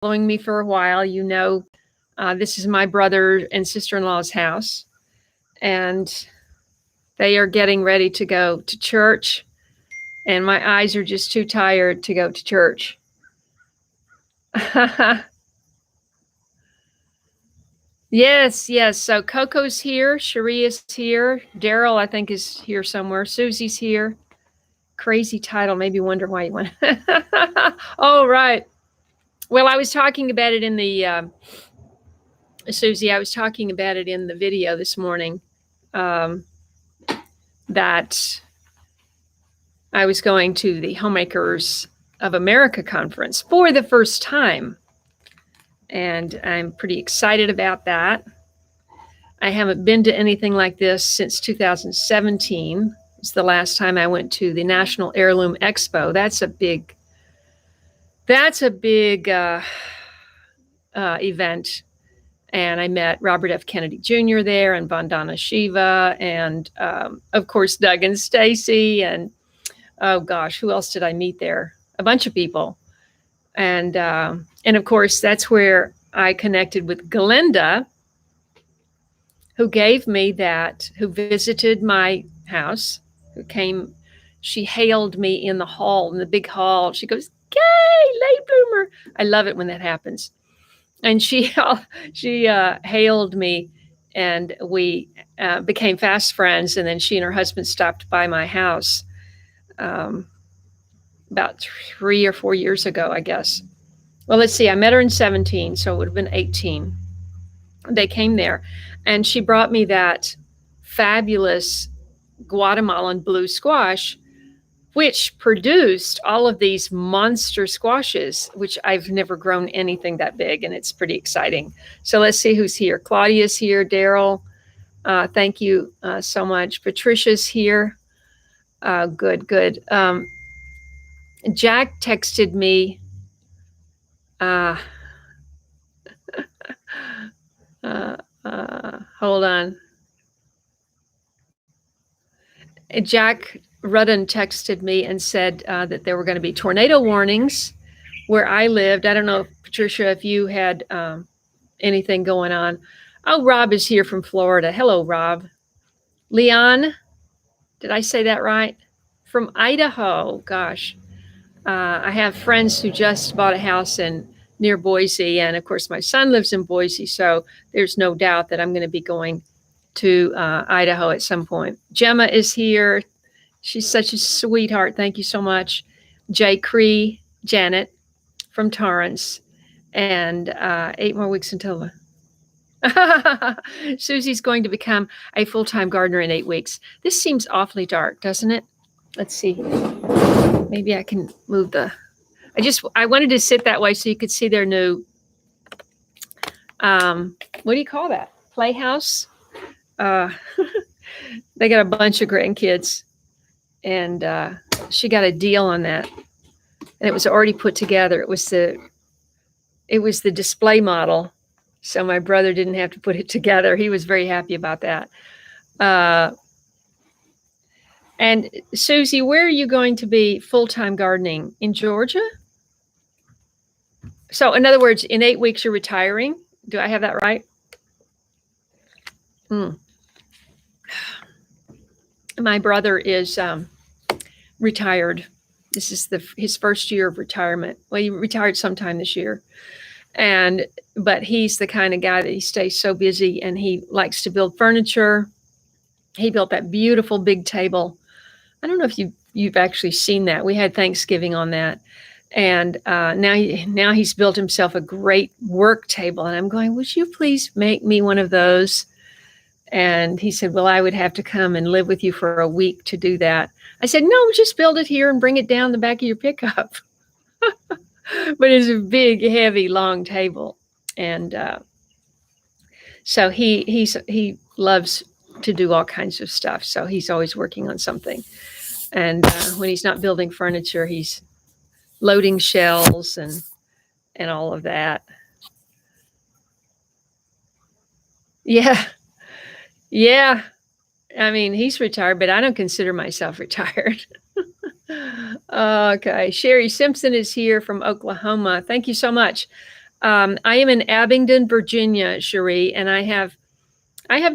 following me for a while, you know this is my brother and sister-in-law's house, and they are getting ready to go to church, and my eyes are just too tired to go to church. Yes. So Coco's here, Cherie is here, Daryl I think is here somewhere, Susie's here. Crazy title, maybe wonder why you went. Oh, right. Well, I was talking about it in the Susie, I was talking about it in the video this morning, that I was going to the Homemakers of America conference for the first time. And I'm pretty excited about that. I haven't been to anything like this since 2017. It's the last time I went to the National Heirloom Expo. That's a big event. And I met Robert F. Kennedy Jr. there, and Vandana Shiva, and of course Doug and Stacy, and oh gosh, who else did I meet there? A bunch of people, and of course that's where I connected with Galinda, who gave me that, who visited my house, who came. She hailed me in the hall, in the big hall. She goes, "Kaye, late bloomer." I love it when that happens. And she hailed me, and we became fast friends. And then she and her husband stopped by my house about 3 or 4 years ago, I guess. Well, let's see. I met her in 17, so it would have been 18. They came there, and she brought me that fabulous Guatemalan blue squash, which produced all of these monster squashes, which I've never grown anything that big, and it's pretty exciting. So let's see who's here. Claudia's here. Daryl, thank you so much. Patricia's here. Good. Jack texted me. Hold on. Jack Rudden texted me and said that there were going to be tornado warnings where I lived. I don't know, Patricia, if you had anything going on. Oh, Rob is here from Florida. Hello, Rob. Leon, did I say that right? From Idaho. Gosh, I have friends who just bought a house near Boise, and of course my son lives in Boise, so there's no doubt that I'm going to be going to Idaho at some point. Gemma is here. She's such a sweetheart. Thank you so much. Jay Cree, Janet from Torrance, and 8 more weeks until Susie's going to become a full-time gardener in 8 weeks. This seems awfully dark, doesn't it? Let's see. Maybe I can move I wanted to sit that way so you could see their new, what do you call that? Playhouse? They got a bunch of grandkids, and she got a deal on that, and it was already put together. It was the display model, so my brother didn't have to put it together. He was very happy about that. And Susie, where are you going to be full-time gardening? In Georgia? So in other words, in 8 weeks you're retiring? Do I have that right? My brother is retired. This is his first year of retirement. Well, he retired sometime this year. But he's the kind of guy that he stays so busy, and he likes to build furniture. He built that beautiful big table. I don't know if you've actually seen that. We had Thanksgiving on that. And now he's built himself a great work table. And I'm going, would you please make me one of those? And he said, well, I would have to come and live with you for a week to do that. I said, no, just build it here and bring it down the back of your pickup. But it's a big, heavy, long table. And so he loves to do all kinds of stuff. So he's always working on something. And when he's not building furniture, he's loading shelves and all of that. Yeah. I mean, he's retired, but I don't consider myself retired. Okay. Sherry Simpson is here from Oklahoma. Thank you so much. I am in Abingdon, Virginia, Cherie, and I have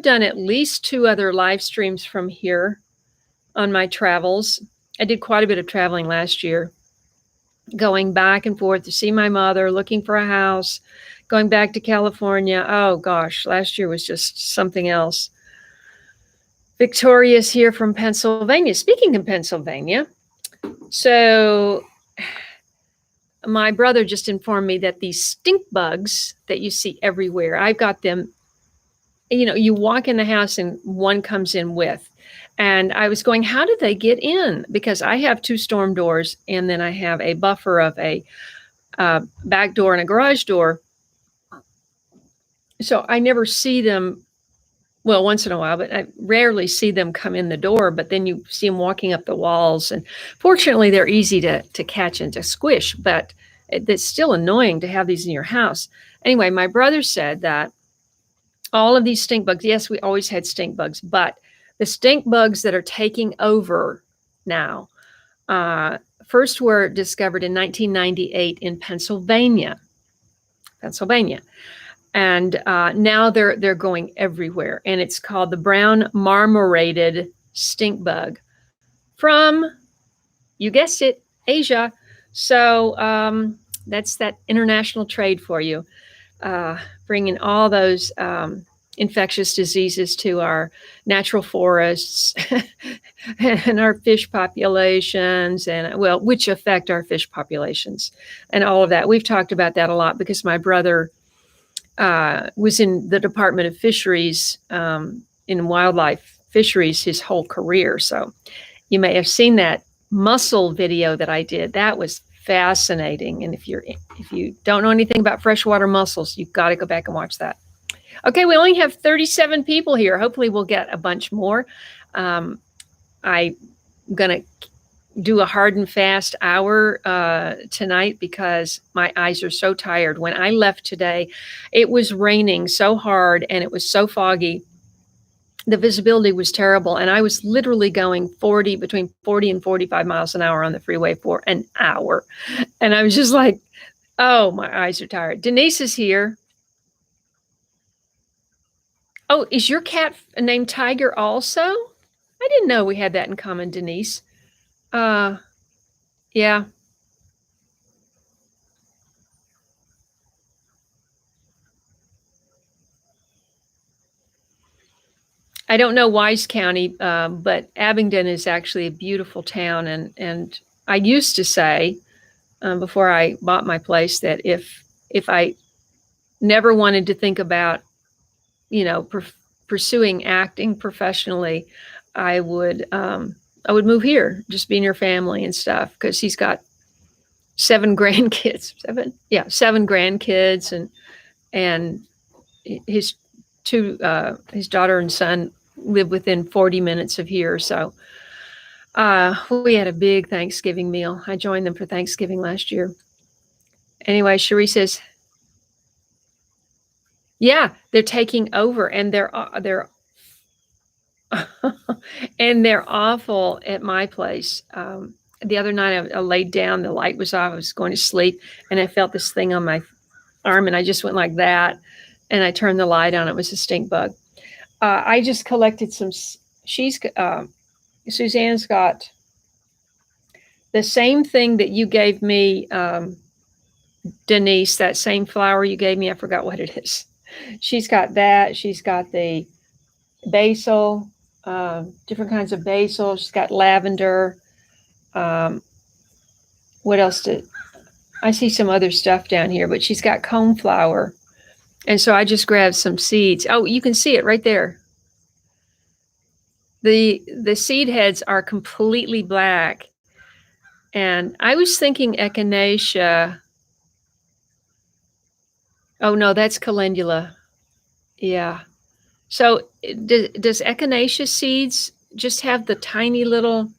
done at least 2 other live streams from here on my travels. I did quite a bit of traveling last year, going back and forth to see my mother, looking for a house, going back to California. Oh gosh, last year was just something else. Victoria's here from Pennsylvania. Speaking of Pennsylvania, so my brother just informed me that these stink bugs that you see everywhere, I've got them. You walk in the house and one comes in with. And I was going, how did they get in? Because I have 2 storm doors, and then I have a buffer of a back door and a garage door. So I never see them, well, once in a while, but I rarely see them come in the door. But then you see them walking up the walls. And fortunately, they're easy to catch and to squish. But it's still annoying to have these in your house. Anyway, my brother said that all of these stink bugs, yes, we always had stink bugs, but the stink bugs that are taking over now, first were discovered in 1998 in Pennsylvania. And now they're going everywhere. And it's called the brown marmorated stink bug from, you guessed it, Asia. So that's that international trade for you, bringing all those infectious diseases to our natural forests and our fish populations, and which affect our fish populations and all of that. We've talked about that a lot because my brother was in the Department of Fisheries, in wildlife fisheries, his whole career. So you may have seen that mussel video that I did. That was fascinating. And if you don't know anything about freshwater mussels, you've got to go back and watch that. Okay, we only have 37 people here. Hopefully we'll get a bunch more. I'm going to do a hard and fast hour tonight because my eyes are so tired. When I left today, it was raining so hard and it was so foggy. The visibility was terrible, and I was literally going between 40 and 45 miles an hour on the freeway for an hour. And I was just like, oh, my eyes are tired. Denise is here. Oh, is your cat named Tiger also? I didn't know we had that in common, Denise. Yeah. I don't know Wise County, but Abingdon is actually a beautiful town. And I used to say, before I bought my place, that if I never wanted to think about, pursuing acting professionally, I would move here, just be near family and stuff, because he's got 7 grandkids. 7 grandkids, and his his daughter and son live within 40 minutes of here. So we had a big Thanksgiving meal. I joined them for Thanksgiving last year. Anyway, Cherie says, yeah, they're taking over, and they're and they're awful at my place. The other night I laid down, the light was off, I was going to sleep, and I felt this thing on my arm, and I just went like that, and I turned the light on. It was a stink bug. I just collected some. Suzanne's got the same thing that you gave me, Denise, that same flower you gave me. I forgot what it is. She's got that. She's got the basil, different kinds of basil. She's got lavender. What else I see some other stuff down here, but she's got coneflower. And so I just grabbed some seeds. Oh, you can see it right there. The seed heads are completely black. And I was thinking echinacea. Oh, no, that's calendula. Yeah. So does echinacea seeds just have the tiny little,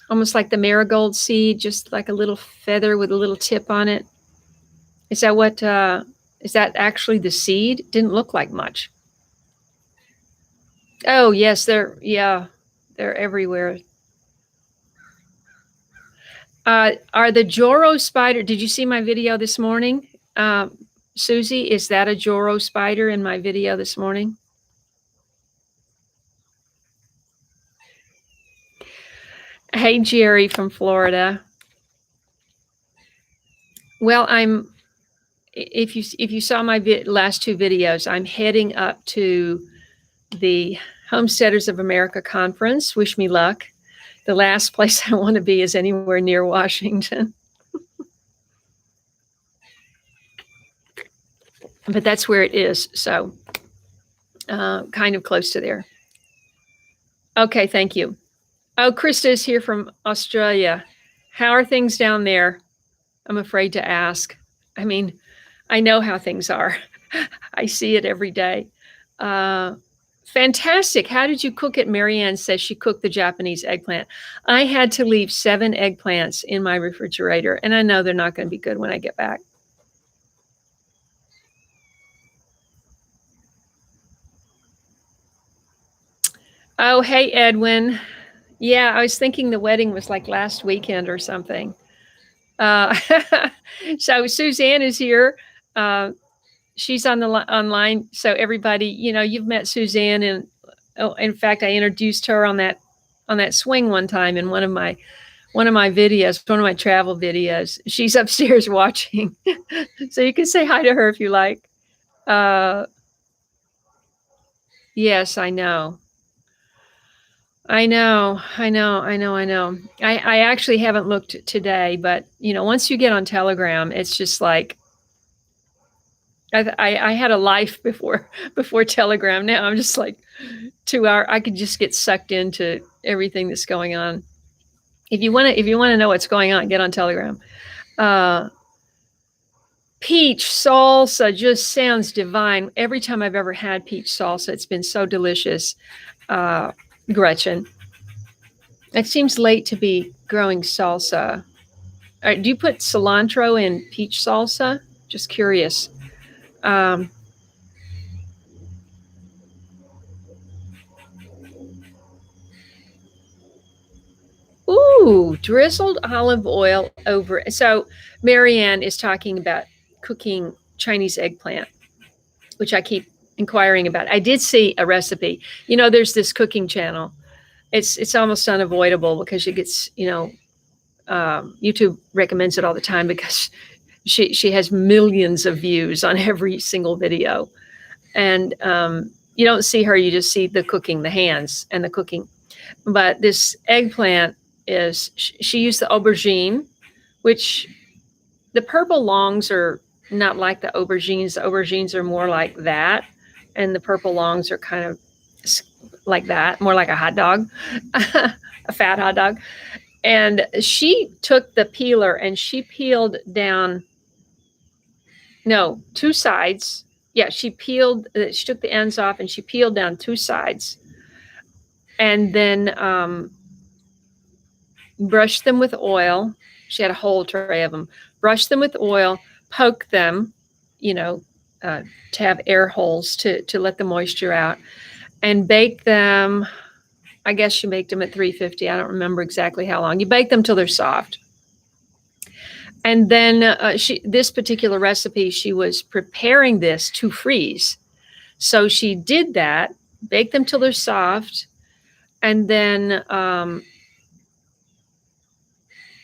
almost like the marigold seed, just like a little feather with a little tip on it? Is that actually the seed? Didn't look like much. Oh, yes, they're everywhere. Are the Joro spider, did you see my video this morning? Susie, is that a Joro spider in my video this morning? Hey, Jerry from Florida. Well, if you saw my last two videos, I'm heading up to the Homesteaders of America conference. Wish me luck. The last place I want to be is anywhere near Washington. But that's where it is. So kind of close to there. Okay, thank you. Oh, Krista is here from Australia. How are things down there? I'm afraid to ask. I mean, I know how things are. I see it every day. Fantastic. How did you cook it? Marianne says she cooked the Japanese eggplant. I had to leave 7 eggplants in my refrigerator, and I know they're not going to be good when I get back. Oh, hey, Edwin. Yeah, I was thinking the wedding was like last weekend or something. So Suzanne is here. She's on the online. So everybody, you've met Suzanne, and in fact, I introduced her on that swing one time in one of my videos, one of my travel videos. She's upstairs watching, so you can say hi to her if you like. Yes, I know. I actually haven't looked today, but once you get on Telegram, it's just like I had a life before Telegram. Now I'm just like 2 hours. I could just get sucked into everything that's going on. If you want to know what's going on, get on Telegram. Peach salsa just sounds divine. Every time I've ever had peach salsa, it's been so delicious. Gretchen, it seems late to be growing salsa. Do you put cilantro in peach salsa? Just curious. Ooh, drizzled olive oil over. So Marianne is talking about cooking Chinese eggplant, which I keep inquiring about. I did see a recipe. There's this cooking channel. It's almost unavoidable because it gets, YouTube recommends it all the time because she has millions of views on every single video. And you don't see her, you just see the cooking, the hands and the cooking. But this eggplant she used the aubergine, which the purple longs are not like the aubergines. The aubergines are more like that. And the purple longs are kind of like that, more like a hot dog, a fat hot dog. And she took the peeler and she peeled down, 2 sides. Yeah, she took the ends off and she peeled down 2 sides. And then brushed them with oil. She had a whole tray of them. Brushed them with oil, poke them, to have air holes to let the moisture out, and bake them. I guess she baked them at 350. I don't remember exactly how long. You bake them till they're soft. And then this particular recipe, she was preparing this to freeze. So she did that, bake them till they're soft, and then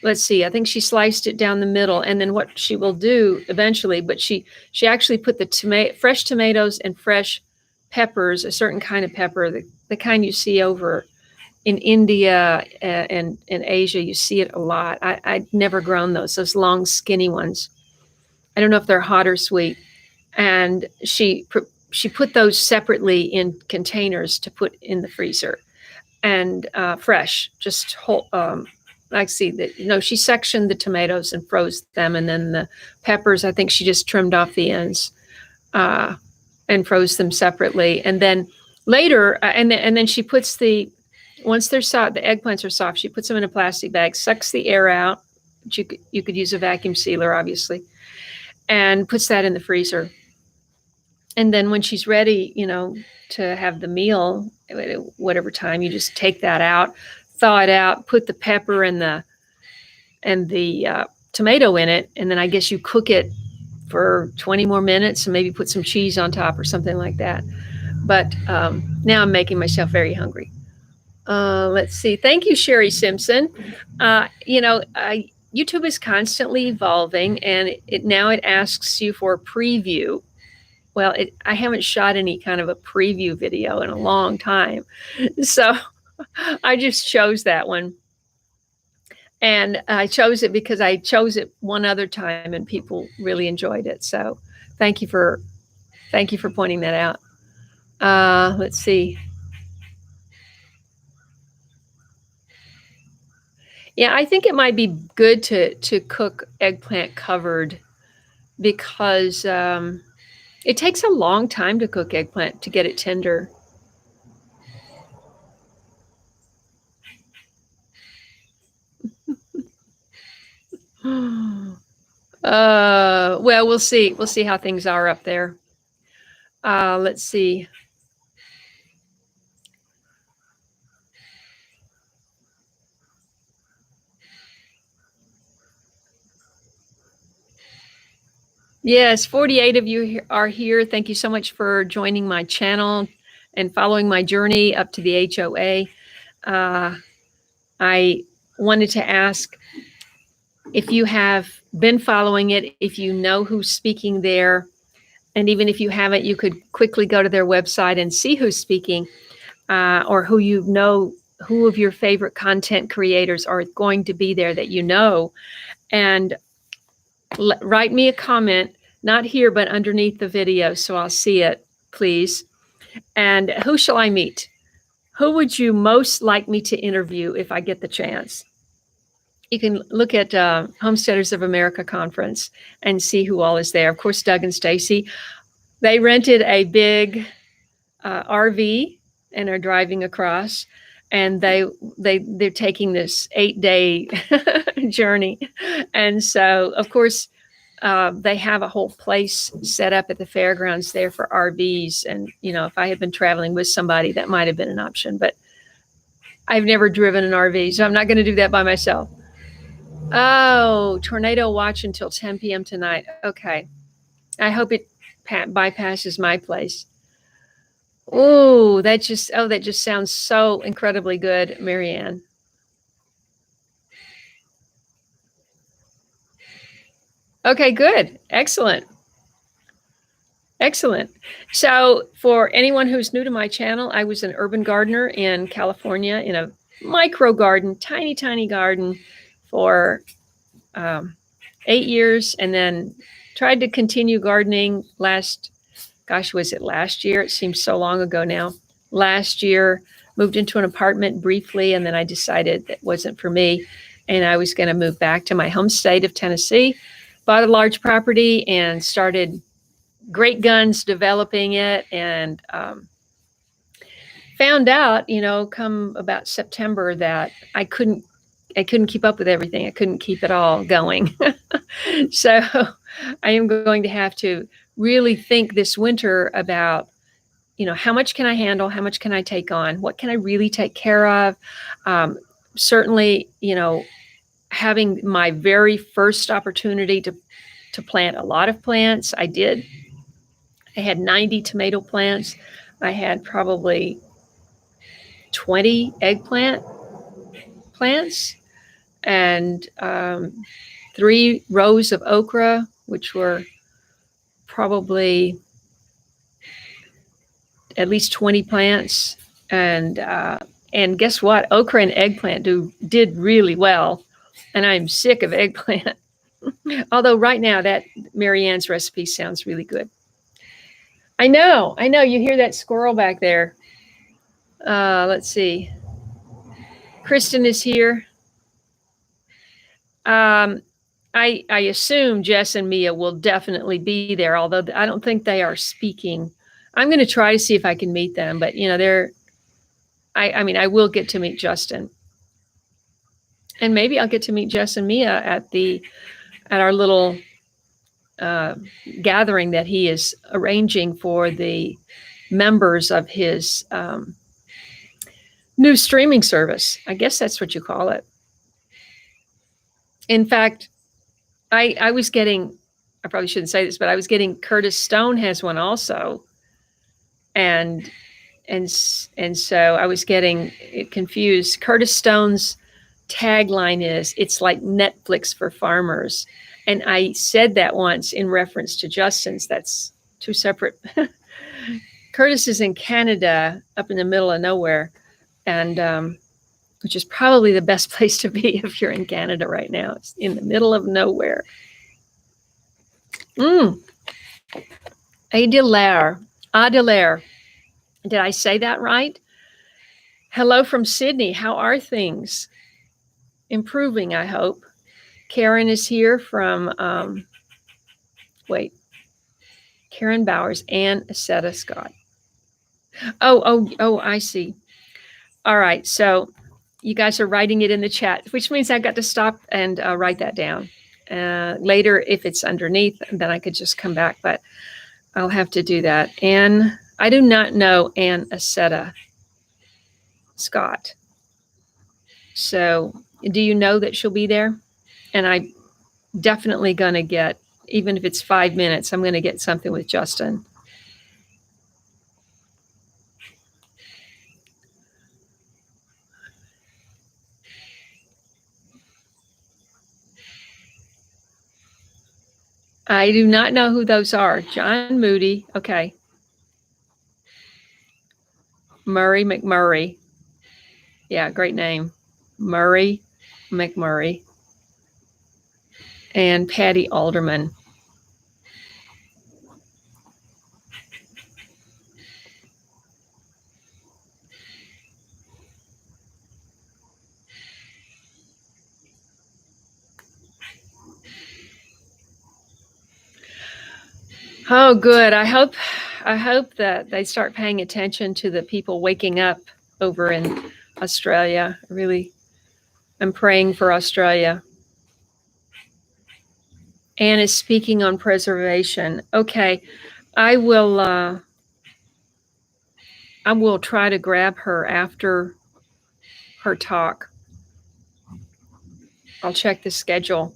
let's see, I think she sliced it down the middle. And then what she will do eventually, but she actually put the fresh tomatoes and fresh peppers, a certain kind of pepper, the kind you see over in India and in Asia. You see it a lot. I'd never grown those long, skinny ones. I don't know if they're hot or sweet. And she put those separately in containers to put in the freezer, and fresh, just whole. I see that, she sectioned the tomatoes and froze them. And then the peppers, I think she just trimmed off the ends and froze them separately. And then later, and then she puts once they're soft, the eggplants are soft, she puts them in a plastic bag, sucks the air out. You could use a vacuum sealer, obviously, and puts that in the freezer. And then when she's ready, to have the meal, whatever time, you just take that out, thaw it out, put the pepper and the tomato in it, and then I guess you cook it for 20 more minutes and maybe put some cheese on top or something like that. But now I'm making myself very hungry. Let's see. Thank you, Sherry Simpson. YouTube is constantly evolving, and now it asks you for a preview. Well, I haven't shot any kind of a preview video in a long time, so I just chose that one. And I chose it because I chose it one other time and people really enjoyed it. So thank you for pointing that out. Let's see. Yeah, I think it might be good to cook eggplant covered because it takes a long time to cook eggplant to get it tender. Well, we'll see. We'll see how things are up there. Let's see. Yes, 48 of you are here. Thank you so much for joining my channel and following my journey up to the HOA. I wanted to ask if you have been following it, if you know who's speaking there, and even if you haven't, you could quickly go to their website and see who's speaking, or who of your favorite content creators are going to be there that you know, and write me a comment, not here, but underneath the video, so I'll see it, please. And who shall I meet? Who would you most like me to interview if I get the chance? You can look at Homesteaders of America conference and see who all is there. Of course, Doug and Stacy. They rented a big RV and are driving across, and they're taking this 8-day journey. And so, of course, they have a whole place set up at the fairgrounds there for RVs. And, if I had been traveling with somebody, that might have been an option. But I've never driven an RV, so I'm not going to do that by myself. Oh, tornado watch until 10 p.m. tonight. Okay. I hope it bypasses my place. Oh, that just sounds so incredibly good, Marianne. Okay, good. Excellent. Excellent. So for anyone who's new to my channel, I was an urban gardener in California in a micro garden, tiny, tiny garden for 8 years, and then tried to continue gardening was it last year? It seems so long ago now. Last year, moved into an apartment briefly, and then I decided that wasn't for me, and I was going to move back to my home state of Tennessee. Bought a large property and started great guns developing it, and found out, come about September that I couldn't keep up with everything. I couldn't keep it all going. So I am going to have to really think this winter about, how much can I handle? How much can I take on? What can I really take care of? Certainly, having my very first opportunity to plant a lot of plants, I did. I had 90 tomato plants. I had probably 20 eggplant plants, and 3 rows of okra, which were probably at least 20 plants. And guess what? Okra and eggplant did really well. And I'm sick of eggplant. Although right now that Marianne's recipe sounds really good. I know. You hear that squirrel back there. Let's see. Kristen is here. I assume Jess and Mia will definitely be there, although I don't think they are speaking. I'm going to try to see if I can meet them, but I will get to meet Justin, and maybe I'll get to meet Jess and Mia at our little gathering that he is arranging for the members of his new streaming service. I guess that's what you call it. In fact, I was getting I probably shouldn't say this, but I was getting Curtis Stone has one also. And so I was getting confused. Curtis Stone's tagline is, "It's like Netflix for farmers." And I said that once in reference to Justin's. That's two separate. Curtis is in Canada, up in the middle of nowhere, and which is probably the best place to be if you're in Canada right now. It's in the middle of nowhere. Adelaire. Did I say that right? Hello from Sydney. How are things? Improving, I hope. Karen is here from, Karen Bowers and Asetta Scott. Oh, I see. All right. So you guys are writing it in the chat, which means I got to stop and write that down. Later, if it's underneath, then I could just come back, but I'll have to do that. And I do not know Ann Asetta Scott. So do you know that she'll be there? And I'm definitely going to get, even if it's 5 minutes, I'm going to get something with Justin. I do not know who those are. John Moody. Okay. Murray McMurray. Yeah, great name. Murray McMurray. And Patty Alderman. Oh, good. I hope that they start paying attention to the people waking up over in Australia. Really, I'm praying for Australia. Anne is speaking on preservation. Okay, I will try to grab her after her talk. I'll check the schedule.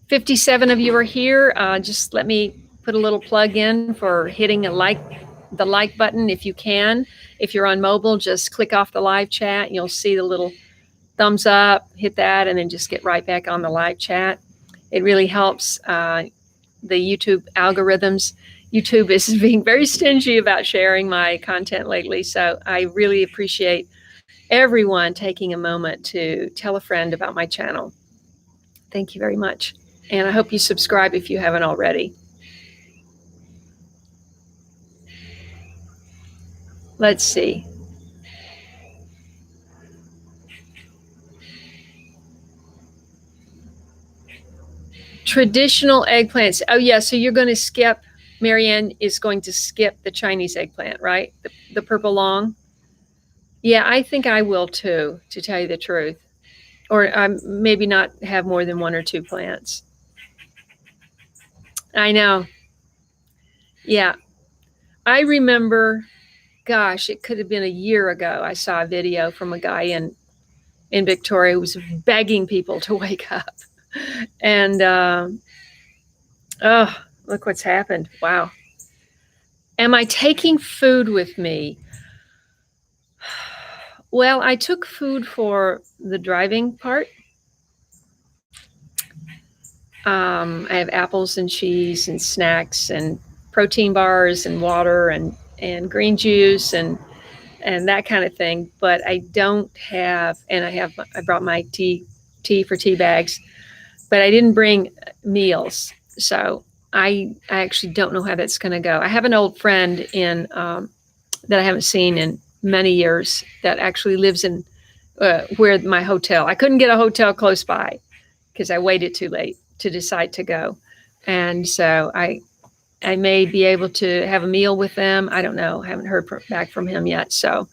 57 of you are here. Just let me put a little plug in for hitting the like button if you can. If you're on mobile, just click off the live chat. And you'll see the little thumbs up, hit that, and then just get right back on the live chat. It really helps the YouTube algorithms. YouTube is being very stingy about sharing my content lately, so I really appreciate everyone taking a moment to tell a friend about my channel. Thank you very much. And I hope you subscribe if you haven't already. Let's see. Traditional eggplants. Oh, yeah. So you're going to skip, Marianne is going to skip the Chinese eggplant, right? The purple long. Yeah, I think I will too, to tell you the truth. Or maybe not have more than 1 or 2 plants. I know. Yeah. I remember, gosh, it could have been a year ago. I saw a video from a guy in Victoria who was begging people to wake up. And, oh, look what's happened. Wow. Am I taking food with me? Well, I took food for the driving part. I have apples and cheese and snacks and protein bars and water and green juice and that kind of thing. But I don't have, and I brought my tea for tea bags, but I didn't bring meals. So I actually don't know how that's going to go. I have an old friend that I haven't seen in many years that actually lives in where my hotel. I couldn't get a hotel close by because I waited too late to decide to go. And so I may be able to have a meal with them. I don't know. I haven't heard back from him yet. So,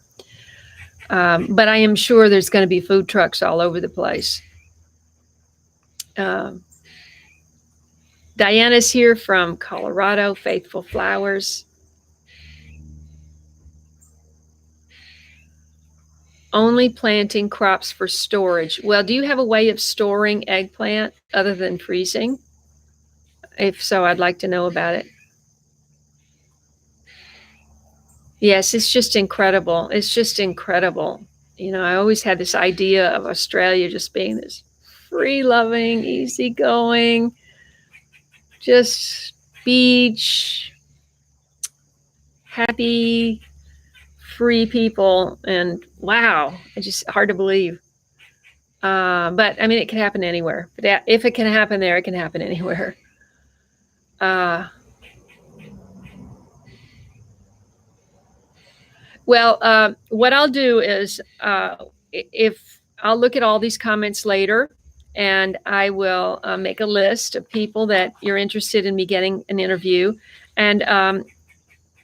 but I am sure there's going to be food trucks all over the place. Diana's here from Colorado, Faithful Flowers. Only planting crops for storage. Well, do you have a way of storing eggplant other than freezing? If so, I'd like to know about it. Yes, it's just incredible. It's just incredible. I always had this idea of Australia just being this free loving, easygoing, just beach, happy, free people. And wow, it's just hard to believe. But I mean, it can happen anywhere. But if it can happen there, it can happen anywhere. Well, what I'll do is if I'll look at all these comments later, and I will make a list of people that you're interested in me getting an interview. And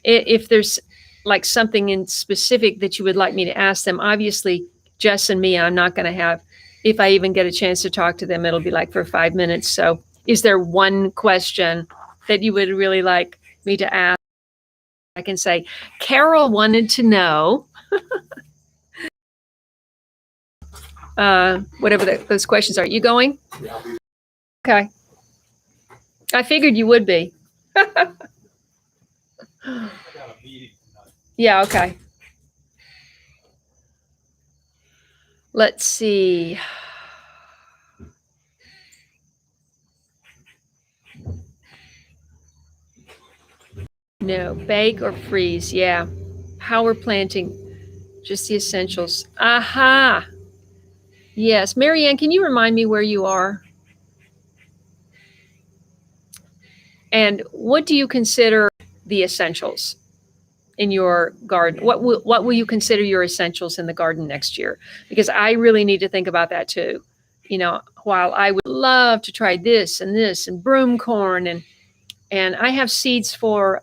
if there's like something in specific that you would like me to ask them, obviously, Jess and me, I'm not going to have, if I even get a chance to talk to them, it'll be like for 5 minutes. So is there one question that you would really like me to ask? I can say, Carol wanted to know, whatever those questions are. You going? Yeah. Okay. I figured you would be. Yeah, okay. Let's see. No, bake or freeze. Yeah. How we're planting. Just the essentials. Aha. Yes. Marianne, can you remind me where you are? And what do you consider the essentials in your garden? What will you consider your essentials in the garden next year? Because I really need to think about that too. While I would love to try this and broom corn and I have seeds for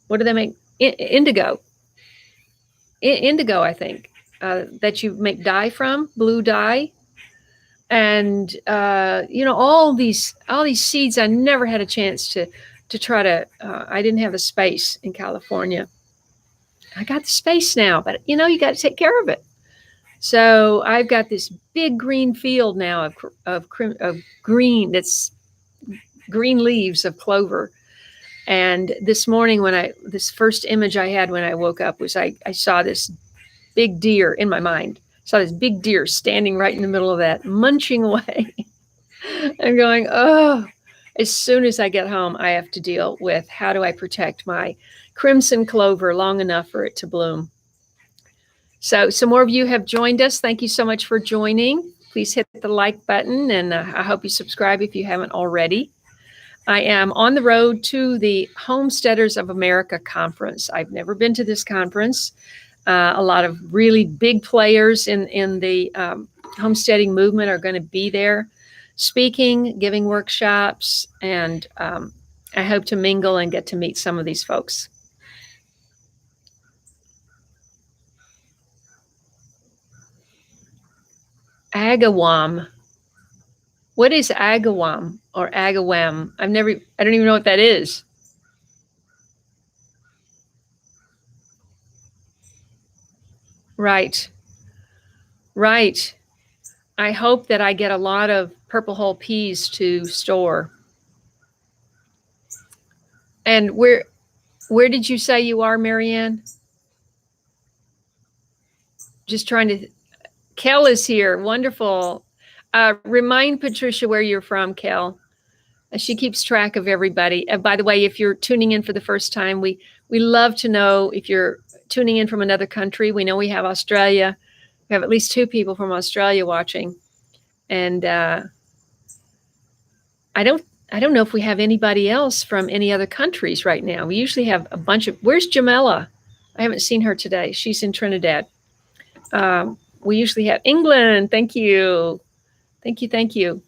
what do they make? Indigo. Indigo, I think, that you make dye from, blue dye. And all these seeds I never had a chance to try to. I didn't have the space in California. I got the space now, but you got to take care of it. So I've got this big green field now of green, that's green leaves of clover. And this morning this first image I had when I woke up was I saw this big deer in my mind. Saw this big deer standing right in the middle of that, munching away. I'm going, oh, as soon as I get home, I have to deal with how do I protect my crimson clover long enough for it to bloom. So some more of you have joined us. Thank you so much for joining. Please hit the like button, and I hope you subscribe if you haven't already. I am on the road to the Homesteaders of America conference. I've never been to this conference. A lot of really big players in the homesteading movement are going to be there speaking, giving workshops, and I hope to mingle and get to meet some of these folks. Agawam. What is agawam or agawam? I don't even know what that is. Right. Right. I hope that I get a lot of purple hull peas to store. And where did you say you are, Marianne? Just trying to. Kel is here. Wonderful. Remind Patricia where you're from, Kel. She keeps track of everybody. By the way, if you're tuning in for the first time, we love to know if you're tuning in from another country. We know we have Australia. We have at least 2 people from Australia watching. And I don't know if we have anybody else from any other countries right now. We usually have a bunch of. Where's Jamela? I haven't seen her today. She's in Trinidad. We usually have England. Thank you. Thank you. Thank you.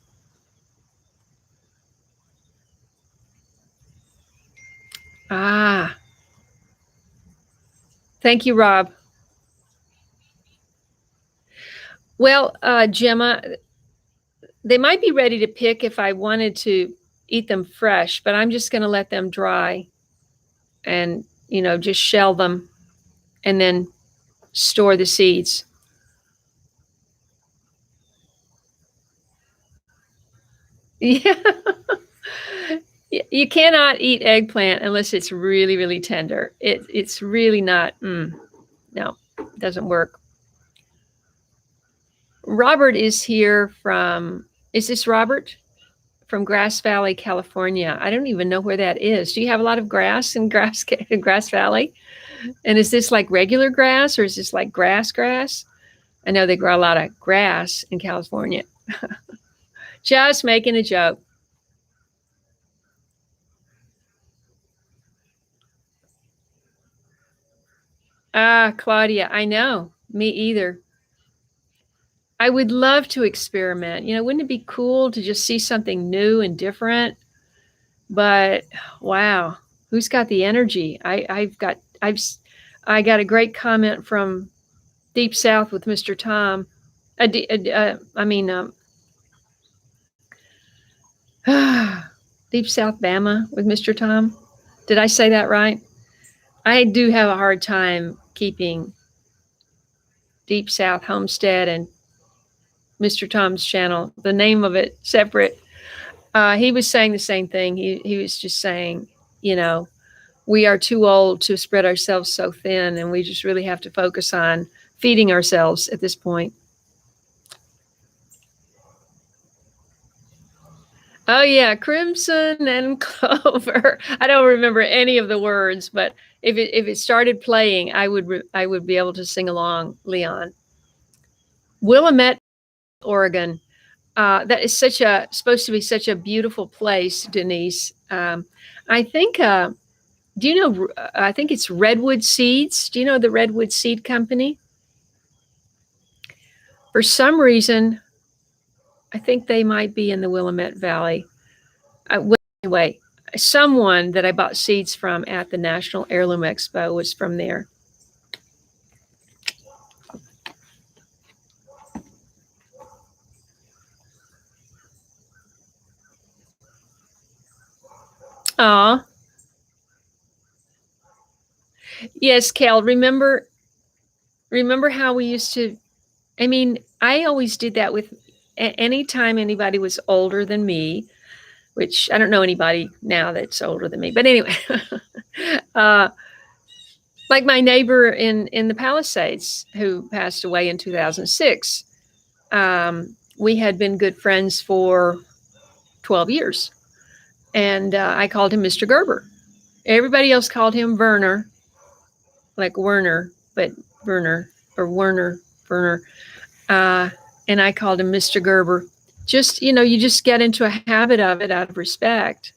Thank you, Rob. Well, Gemma, they might be ready to pick if I wanted to eat them fresh, but I'm just going to let them dry and, just shell them and then store the seeds. Yeah. You cannot eat eggplant unless it's really, really tender. It's really not. No, it doesn't work. Robert is here from. Is this Robert from Grass Valley, California? I don't even know where that is. Do you have a lot of grass in Grass Valley? And is this like regular grass or is this like grass? I know they grow a lot of grass in California. Just making a joke. Ah, Claudia, I know. Me either. I would love to experiment. Wouldn't it be cool to just see something new and different? But wow, who's got the energy? I got a great comment from Deep South with Mr. Tom. I mean, Deep South Bama with Mr. Tom. Did I say that right? I do have a hard time keeping Deep South Homestead and Mr. Tom's channel, the name of it, separate. He was saying the same thing. He was just saying, we are too old to spread ourselves so thin, and we just really have to focus on feeding ourselves at this point. Oh yeah, crimson and clover. I don't remember any of the words, but if it started playing, I would be able to sing along. Leon, Willamette, Oregon. That is supposed to be such a beautiful place, Denise. I think. Do you know? I think it's Redwood Seeds. Do you know the Redwood Seed Company? For some reason, I think they might be in the Willamette Valley. Anyway, someone that I bought seeds from at the National Heirloom Expo was from there. Aw. Yes, Cal, remember how we used to, I mean, I always did that with anytime anybody was older than me, which I don't know anybody now that's older than me. But anyway, like my neighbor in the Palisades who passed away in 2006. We had been good friends for 12 years. And I called him Mr. Gerber. Everybody else called him Werner, like Werner, but Werner or Werner. Uh, and I called him Mr. Gerber. Just, you just get into a habit of it out of respect.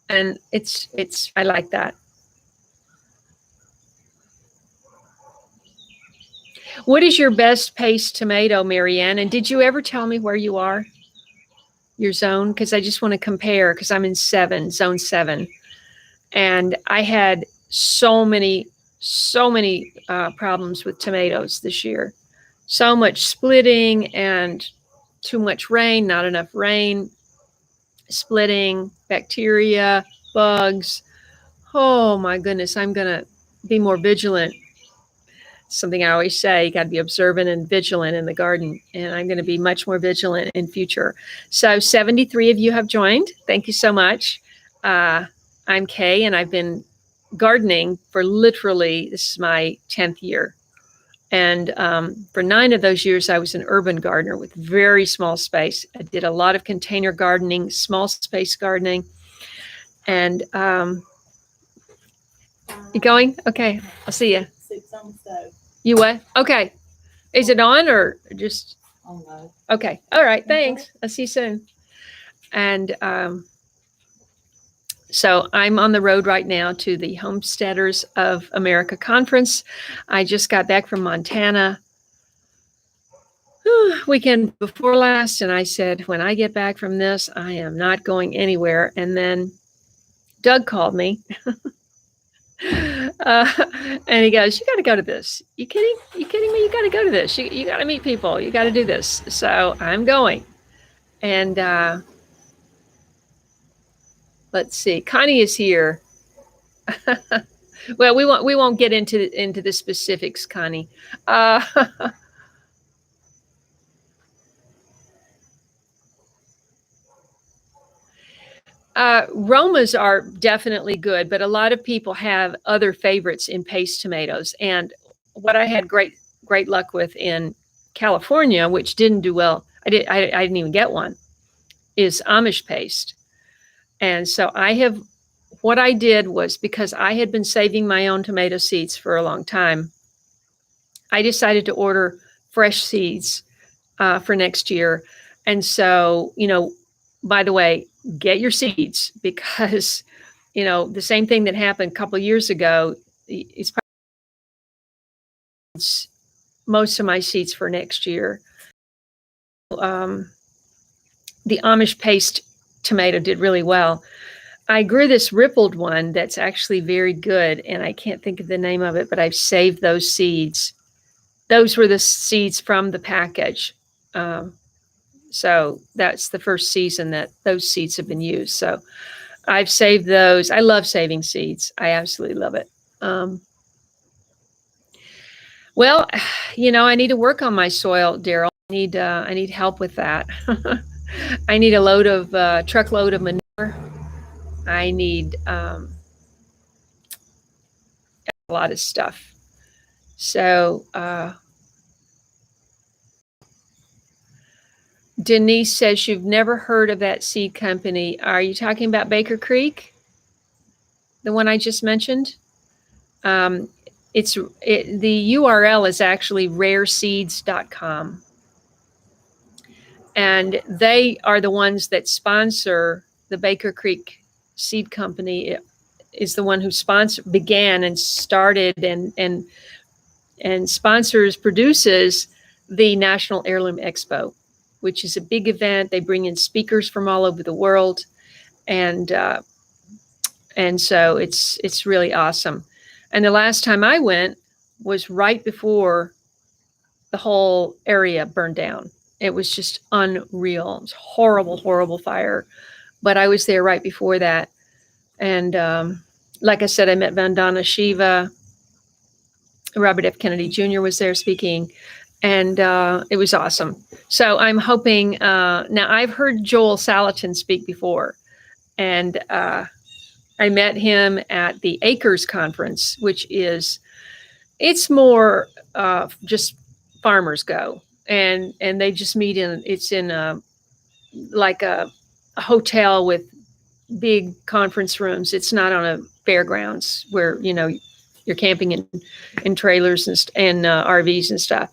And I like that. What is your best paste tomato, Marianne? And did you ever tell me where you are? Your zone? Because I just want to compare because I'm in zone 7. And I had so many problems with tomatoes this year. So much splitting and too much rain, not enough rain, splitting, bacteria, bugs. Oh my goodness, I'm going to be more vigilant. Something I always say, you got to be observant and vigilant in the garden. And I'm going to be much more vigilant in future. So 73 of you have joined. Thank you so much. I'm Kaye, and I've been gardening for literally, this is my 10th year. And for 9 of those years, I was an urban gardener with very small space. I did a lot of container gardening, small space gardening. And you going? Okay, I'll see you. Soup's on the stove. You what? Okay. Is it on or just? Oh no. Okay. All right. Thanks. I'll see you soon. And so I'm on the road right now to the Homesteaders of America conference. I just got back from Montana weekend before last, and I said, when I get back from this, I am not going anywhere. And then Doug called me. And he goes, you got to go to this. You kidding me? You got to go to this. You got to meet people. You got to do this. So I'm going. And let's see. Connie is here. Well, we won't get into the specifics, Connie. Romas are definitely good, but a lot of people have other favorites in paste tomatoes. And what I had great luck with in California, which didn't do well, I didn't even get one, is Amish paste. And so what I did was, because I had been saving my own tomato seeds for a long time, I decided to order fresh seeds for next year. And so, by the way, get your seeds, because, the same thing that happened a couple of years ago, it's probably most of my seeds for next year. The Amish paste tomato did really well. I grew this rippled one that's actually very good, and I can't think of the name of it, but I've saved those seeds. Those were the seeds from the package. So that's the first season that those seeds have been used. So I've saved those. I love saving seeds. I absolutely love it. Well, I need to work on my soil, Daryl. I need help with that. I need a truckload of manure. I need a lot of stuff. So Denise says you've never heard of that seed company. Are you talking about Baker Creek? The one I just mentioned? The URL is actually rareseeds.com. And they are the ones that sponsor the Baker Creek Seed Company. It is the one who began and started and produces the National Heirloom Expo, which is a big event. They bring in speakers from all over the world, and so it's really awesome. And the last time I went was right before the whole area burned down. It was just unreal. It was horrible, horrible fire. But I was there right before that. And like I said, I met Vandana Shiva. Robert F. Kennedy Jr. was there speaking. And it was awesome. So I'm hoping, now I've heard Joel Salatin speak before. And I met him at the Acres Conference, it's more just farmers go. And they just meet it's in like a hotel with big conference rooms. It's not on a fairgrounds where, you're camping in trailers and RVs and stuff.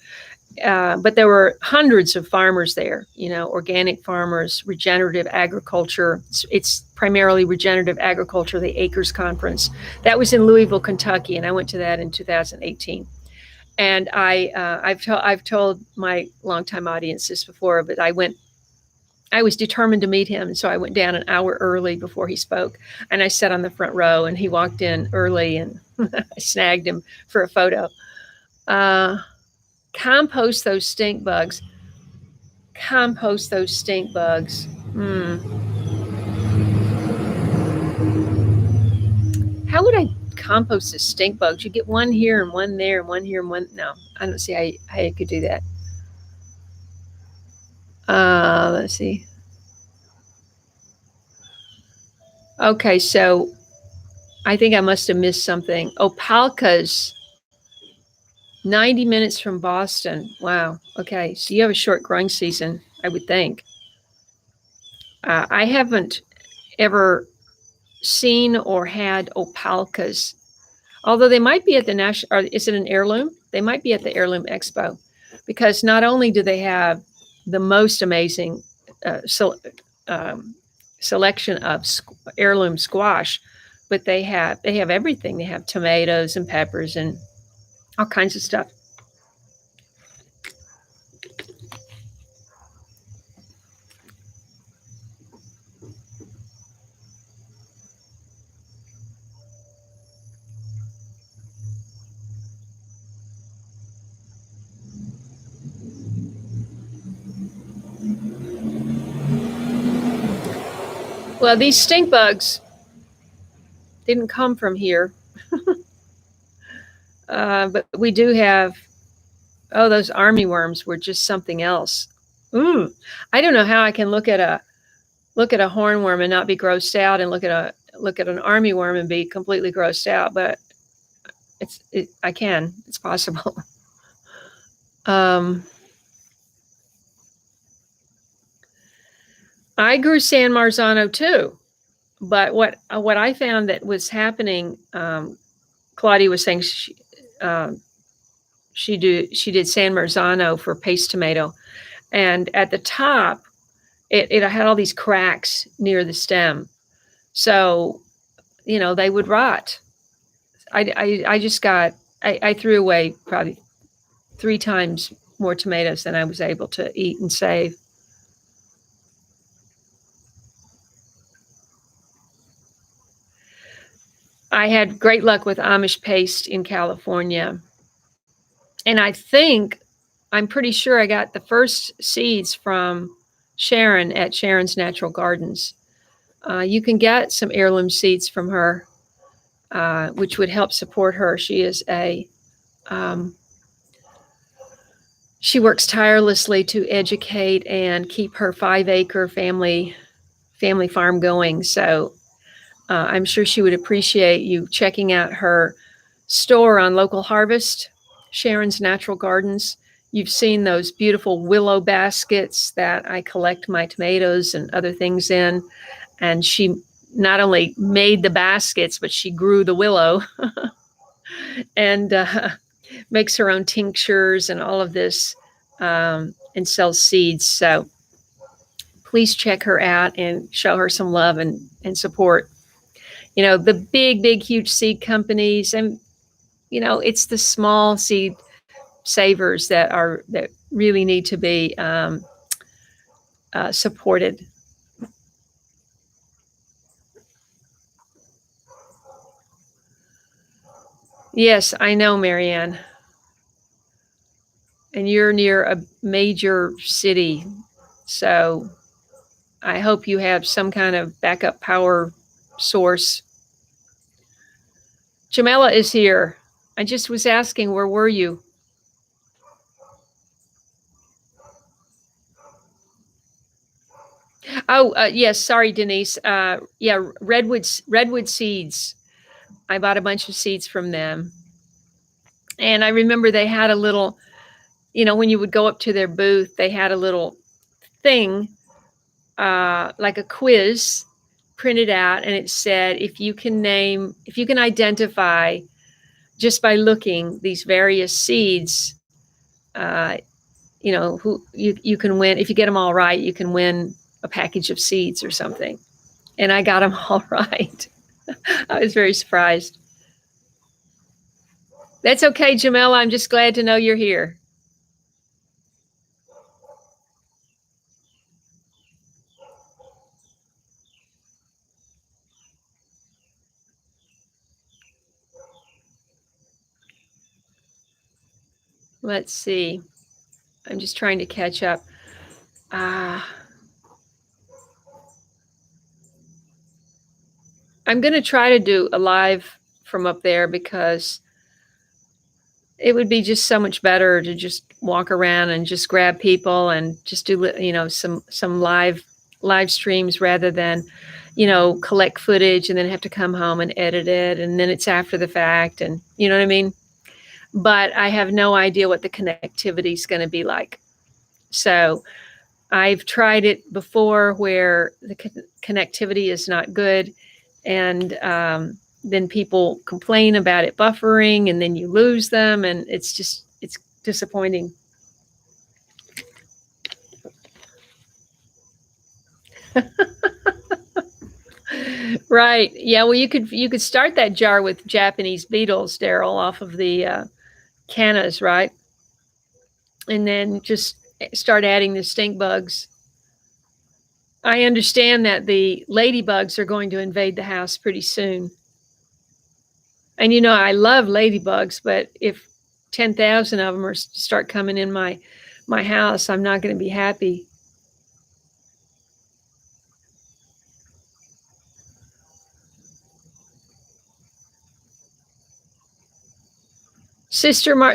But there were hundreds of farmers there, organic farmers, regenerative agriculture. It's primarily regenerative agriculture, the Acres Conference. That was in Louisville, Kentucky, and I went to that in 2018. And I've told my longtime audience this before, but I was determined to meet him. And so I went down an hour early before he spoke, and I sat on the front row, and he walked in early, and I snagged him for a photo. Compost those stink bugs. How would I compost the stink bugs? You get one here and one there and one here and one. No, I don't see how you could do that. Let's see. Okay, so I think I must have missed something. Opalkas, 90 minutes from Boston. Wow. Okay, so you have a short growing season, I would think. I haven't ever seen or had opalkas, although they might be at the national, or is it an heirloom? They might be at the Heirloom Expo, because not only do they have the most amazing selection of heirloom squash, but they have everything. They have tomatoes and peppers and all kinds of stuff. Well, these stink bugs didn't come from here. But we do have, those army worms were just something else. I don't know how I can look at look at a hornworm and not be grossed out, and look at an armyworm and be completely grossed out. But it's possible. I grew San Marzano too, but what I found that was happening, Claudia was saying she did San Marzano for paste tomato, and at the top, it had all these cracks near the stem, so they would rot. I threw away probably 3 times more tomatoes than I was able to eat and save. I had great luck with Amish paste in California. And I'm pretty sure I got the first seeds from Sharon at Sharon's Natural Gardens. You can get some heirloom seeds from her, which would help support her. She works tirelessly to educate and keep her 5-acre family farm going. So I'm sure she would appreciate you checking out her store on Local Harvest, Sharon's Natural Gardens. You've seen those beautiful willow baskets that I collect my tomatoes and other things in. And she not only made the baskets, but she grew the willow and makes her own tinctures and all of this, and sells seeds. So please check her out and show her some love and support. The big, huge seed companies, and it's the small seed savers that really need to be supported. Yes, I know, Marianne. And you're near a major city, so I hope you have some kind of backup power source. Jamela is here. I just was asking, where were you? Oh, yes. Sorry, Denise. Yeah, Redwood Seeds. I bought a bunch of seeds from them. And I remember they had a little, when you would go up to their booth, they had a little thing, like a quiz printed out, and it said, if you can identify just by looking these various seeds, who you can win. If you get them all right, you can win a package of seeds or something. And I got them all right. I was very surprised. That's okay, Jamela. I'm just glad to know you're here. Let's see. I'm just trying to catch up. I'm going to try to do a live from up there, because it would be just so much better to just walk around and just grab people and just do, some live streams, rather than, collect footage and then have to come home and edit it. And then it's after the fact, and you know what I mean? But I have no idea what the connectivity is going to be like. So I've tried it before where the connectivity is not good, and then people complain about it buffering, and then you lose them, and it's disappointing. Right. Yeah. Well, you could start that jar with Japanese beetles, Daryl, off of the cannas, right? And then just start adding the stink bugs. I understand that the ladybugs are going to invade the house pretty soon. And I love ladybugs, but if 10,000 of them start coming in my house, I'm not going to be happy.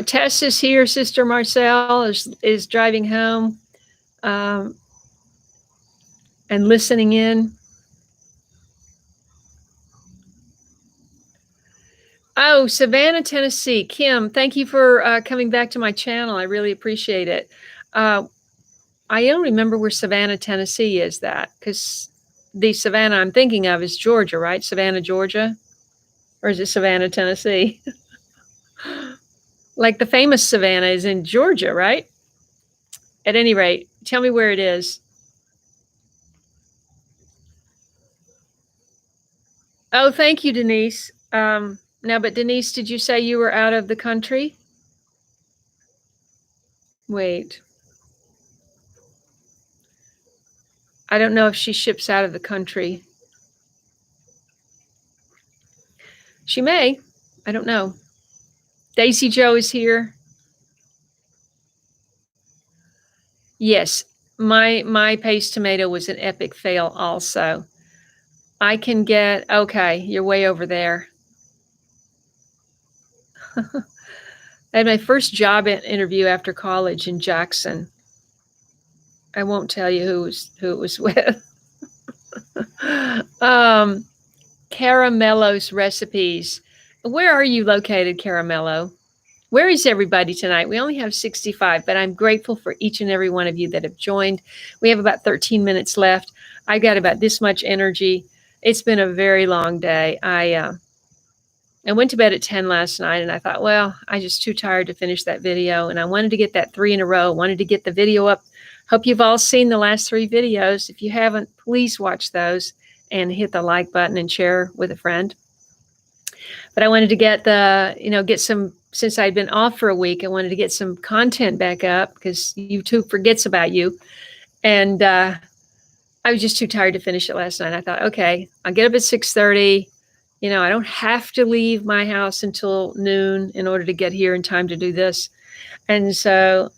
Tess is here. Sister Marcel is driving home. and listening in. Oh, Savannah, Tennessee. Kim, thank you for coming back to my channel. I really appreciate it. I don't remember where Savannah, Tennessee is that, because the Savannah I'm thinking of is Georgia, right? Savannah, Georgia? Or is it Savannah, Tennessee? Like the famous Savannah is in Georgia, right? At any rate, tell me where it is. Oh, thank you, Denise. Now, but Denise, did you say you were out of the country? Wait. I don't know if she ships out of the country. She may. I don't know. Daisy Joe is here. Yes, my paste tomato was an epic fail also. I can get, okay, you're way over there. I had my first job interview after college in Jackson. I won't tell you who it was with. Caramello's recipes. Where are you located, Caramello? Where is everybody tonight? We only have 65, but I'm grateful for each and every one of you that have joined. We have about 13 minutes left. I got about this much energy. It's been a very long day. I went to bed at 10 last night, and I thought, well, I'm just too tired to finish that video, and I wanted to get that 3 in a row. Wanted to get the video up. Hope you've all seen the last 3 videos. If you haven't, please watch those and hit the like button and share with a friend. But I wanted to get get some, since I'd been off for a week, I wanted to get some content back up because YouTube forgets about you. And I was just too tired to finish it last night. I thought, okay, I'll get up at 6:30. I don't have to leave my house until noon in order to get here in time to do this. And so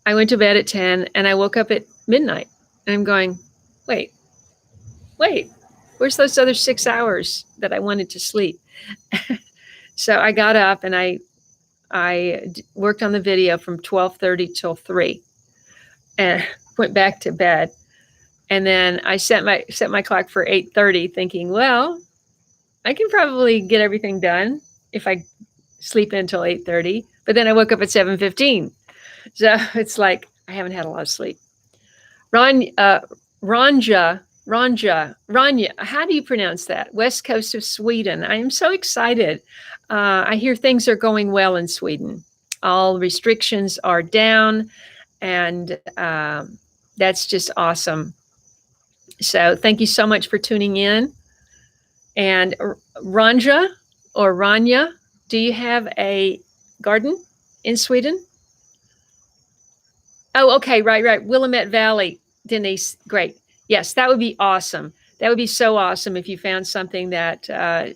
I went to bed at 10 and I woke up at midnight. And I'm going, wait, where's those other 6 hours that I wanted to sleep? So I got up and I worked on the video from 12:30 till 3 and went back to bed. And then I set my clock for 8:30 thinking, well, I can probably get everything done if I sleep until 8:30. But then I woke up at 7:15. So it's like I haven't had a lot of sleep. Ranja, how do you pronounce that? West coast of Sweden. I am so excited. I hear things are going well in Sweden. All restrictions are down, and that's just awesome. So thank you so much for tuning in. And Ranja or Rania, do you have a garden in Sweden? Oh, okay, right. Willamette Valley, Denise, great. Yes, that would be awesome. That would be so awesome if you found something that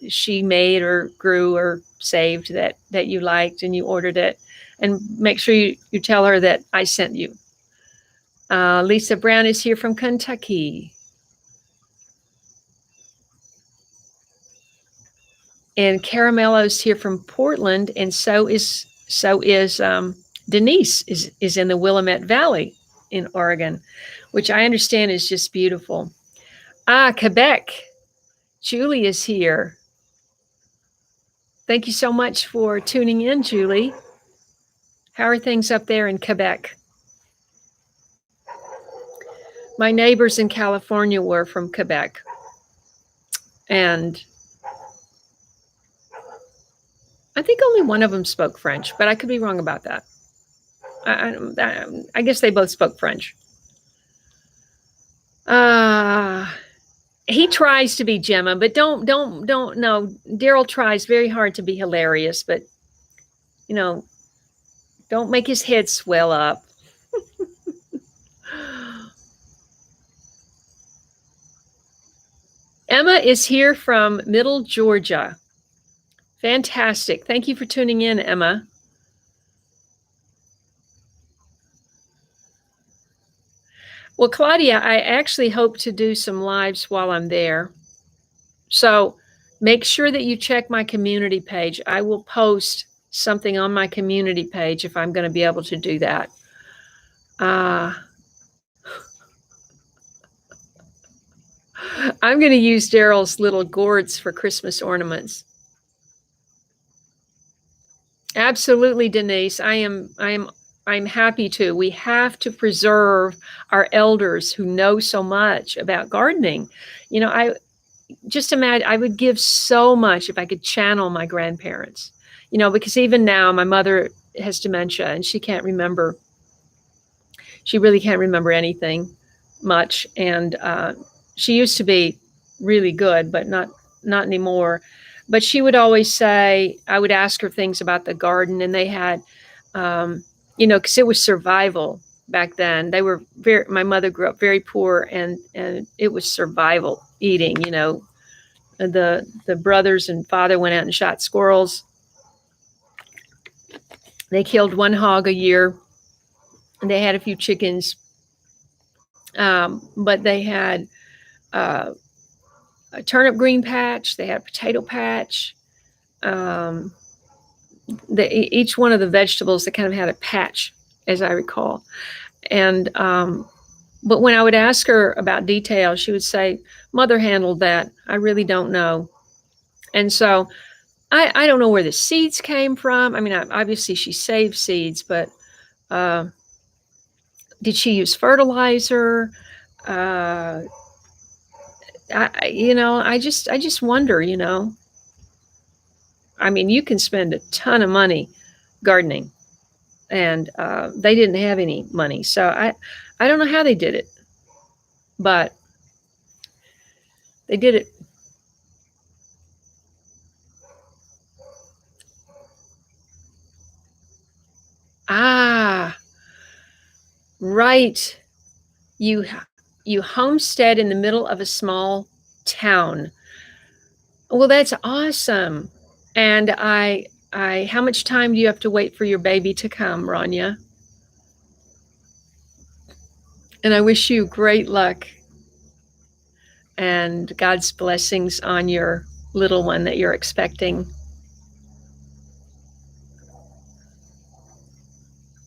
she made or grew or saved that you liked and you ordered it. And make sure you tell her that I sent you. Lisa Brown is here from Kentucky. And Caramello's here from Portland, and so is Denise is in the Willamette Valley in Oregon, which I understand is just beautiful. Quebec. Julie is here. Thank you so much for tuning in, Julie. How are things up there in Quebec? My neighbors in California were from Quebec, and I think only one of them spoke French, but I could be wrong about that. I guess they both spoke French. He tries to be Gemma, but don't no. Daryl tries very hard to be hilarious, but don't make his head swell up. Emma is here from Middle Georgia. Fantastic. Thank you for tuning in, Emma. Well, Claudia, I actually hope to do some lives while I'm there. So make sure that you check my community page. I will post something on my community page if I'm going to be able to do that. I'm going to use Daryl's little gourds for Christmas ornaments. Absolutely, Denise. I'm happy to. We have to preserve our elders who know so much about gardening. I just imagine I would give so much if I could channel my grandparents. Because even now my mother has dementia and she can't remember. She really can't remember anything much, and she used to be really good, but not anymore. But she would always say, I would ask her things about the garden, and they had, because it was survival back then. They were my mother grew up very poor, and it was survival eating. The brothers and father went out and shot squirrels. They killed one hog a year, and they had a few chickens. But they had a turnip green patch. They had a potato patch. Each one of the vegetables, they kind of had a patch, as I recall. And but when I would ask her about details, she would say, "Mother handled that. I really don't know." And so I don't know where the seeds came from. I mean, obviously she saved seeds, but did she use fertilizer? I just wonder, I mean, you can spend a ton of money gardening, and they didn't have any money. So I don't know how they did it, but they did it. Ah, right. You homestead in the middle of a small town. Well, that's awesome. And how much time do you have to wait for your baby to come, Rania? And I wish you great luck and God's blessings on your little one that you're expecting.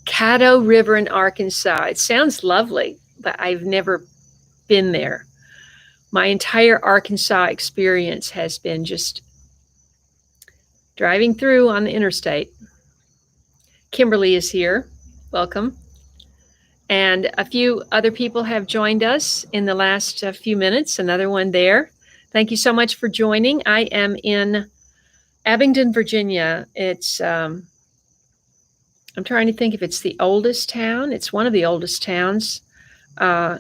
Caddo River in Arkansas. It sounds lovely, but I've never been there. My entire Arkansas experience has been just driving through on the interstate. Kimberly is here. Welcome. And a few other people have joined us in the last few minutes. Another one there. Thank you so much for joining. I am in Abingdon, Virginia. It's, I'm trying to think if it's the oldest town. It's one of the oldest towns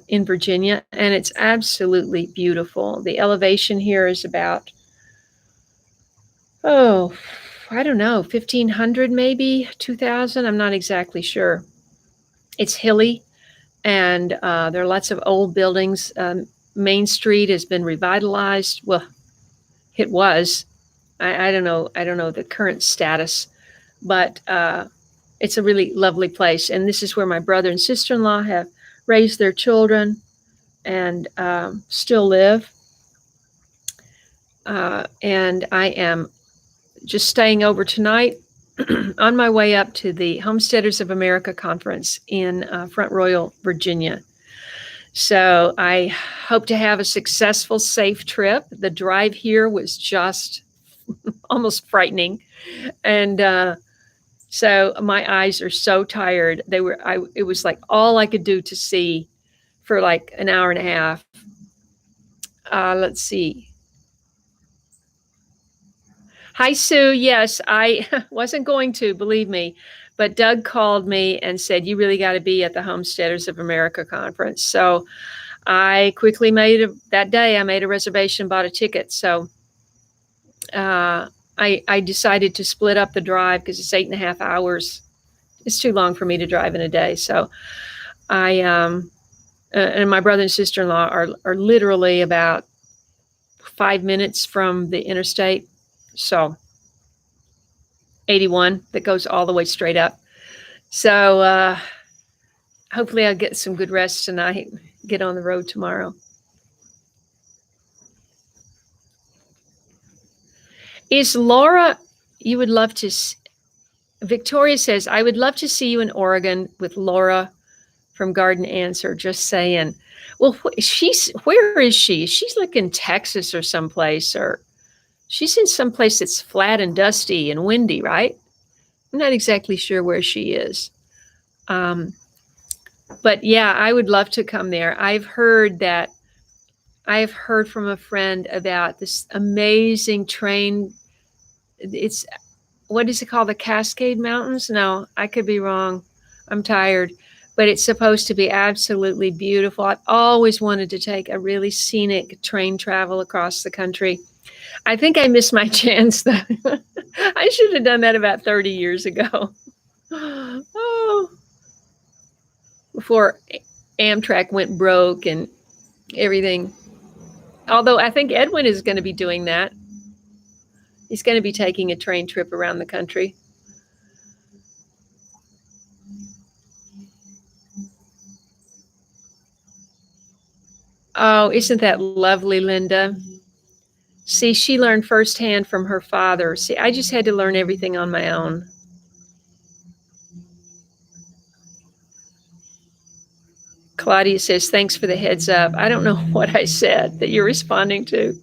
in Virginia, and it's absolutely beautiful. The elevation here is about, I don't know, 1,500 maybe, 2,000. I'm not exactly sure. It's hilly, and there are lots of old buildings. Main Street has been revitalized. Well, it was. I don't know. I don't know the current status, but it's a really lovely place. And this is where my brother and sister-in-law have raised their children and still live. And I am just staying over tonight on my way up to the Homesteaders of America conference in Front Royal, Virginia. So I hope to have a successful, safe trip. The drive here was just almost frightening. And so my eyes are so tired. It was like all I could do to see for like an hour and a half. Let's see. Hi, Sue. Yes, I wasn't going to, believe me, but Doug called me and said, you really got to be at the Homesteaders of America conference. So I quickly that day I made a reservation, bought a ticket. So I decided to split up the drive because it's 8.5 hours. It's too long for me to drive in a day. So and my brother and sister-in-law are literally about 5 minutes from the interstate. So 81 that goes all the way straight up. So hopefully I'll get some good rest tonight, get on the road tomorrow. Is Laura, you would love to, Victoria says, I would love to see you in Oregon with Laura from Garden Answer, just saying. Well, where is she? She's like in Texas or someplace, or she's in someplace that's flat and dusty and windy, right? I'm not exactly sure where she is. But yeah, I would love to come there. I've heard from a friend about this amazing train. It's, what is it called? The Cascade Mountains? No, I could be wrong. I'm tired. But it's supposed to be absolutely beautiful. I've always wanted to take a really scenic train travel across the country. I think I missed my chance, though. I should have done that about 30 years ago. Oh, before Amtrak went broke and everything. Although I think Edwin is going to be doing that. He's going to be taking a train trip around the country. Oh, isn't that lovely, Linda? See, she learned firsthand from her father. See, I just had to learn everything on my own. Claudia says, thanks for the heads up. I don't know what I said that you're responding to.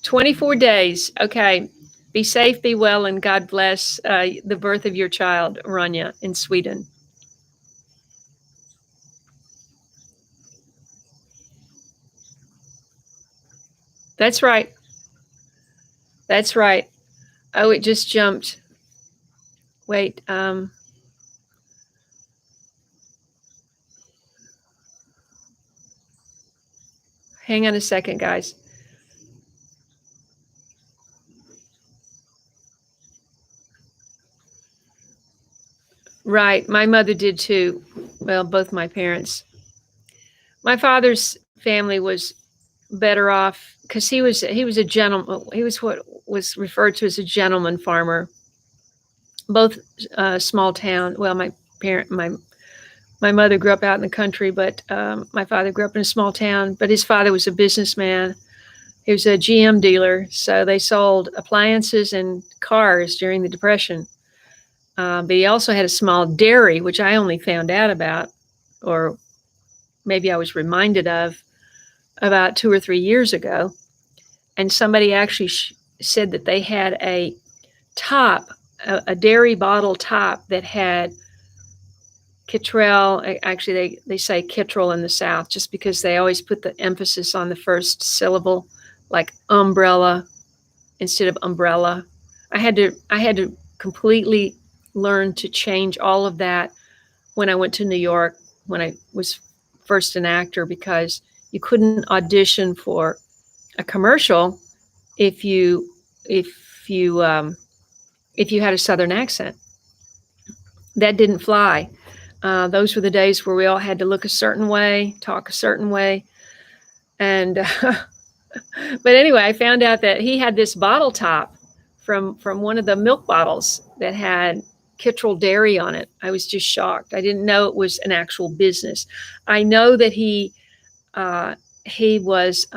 24 days. Okay. Be safe, be well, and God bless the birth of your child, Rania, in Sweden. That's right. That's right. Oh, it just jumped. Wait. Hang on a second, guys. Right. My mother did too. Well, both my parents. My father's family was better off because he was a gentleman. He was what was referred to as a gentleman farmer. Both small town. Well, my mother grew up out in the country, but my father grew up in a small town. But his father was a businessman. He was a GM dealer, so they sold appliances and cars during the Depression. But he also had a small dairy, which I only found out about, or maybe I was reminded of, about 2 or 3 years ago. And somebody actually said that they had a top, a dairy bottle top that had Kittrell. Actually, they say Kittrell in the South just because they always put the emphasis on the first syllable, like umbrella instead of umbrella. I had to completely learn to change all of that when I went to New York when I was first an actor, because you couldn't audition for a commercial if you had a Southern accent. That didn't fly. Those were the days where we all had to look a certain way, talk a certain way, and but anyway, I found out that he had this bottle top from one of the milk bottles that had Kittrell Dairy on it. I was just shocked. I didn't know it was an actual business. I know that he was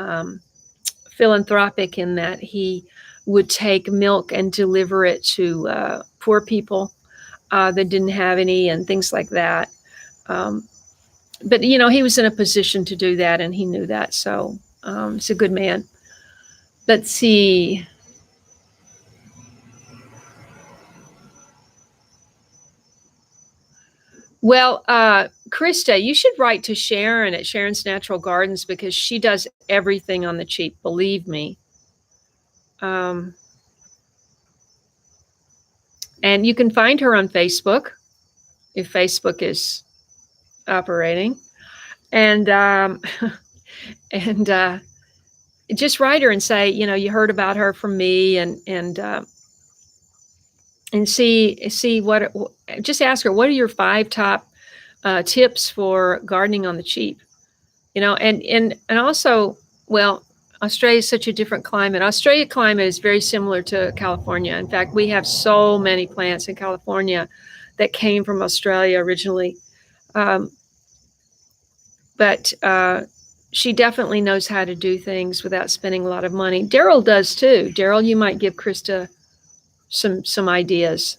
philanthropic in that he would take milk and deliver it to poor people that didn't have any and things like that. But, he was in a position to do that, and he knew that. So he's a good man. Let's see. Well, Krista, you should write to Sharon at Sharon's Natural Gardens, because she does everything on the cheap, believe me. And you can find her on Facebook, if Facebook is operating. And just write her and say, you heard about her from me, and see what. Just ask her, what are your 5 top tips for gardening on the cheap? And also, well, Australia is such a different climate. Australia climate is very similar to California. In fact, we have so many plants in California that came from Australia originally. But she definitely knows how to do things without spending a lot of money. Daryl does too. Daryl, you might give Krista, some ideas.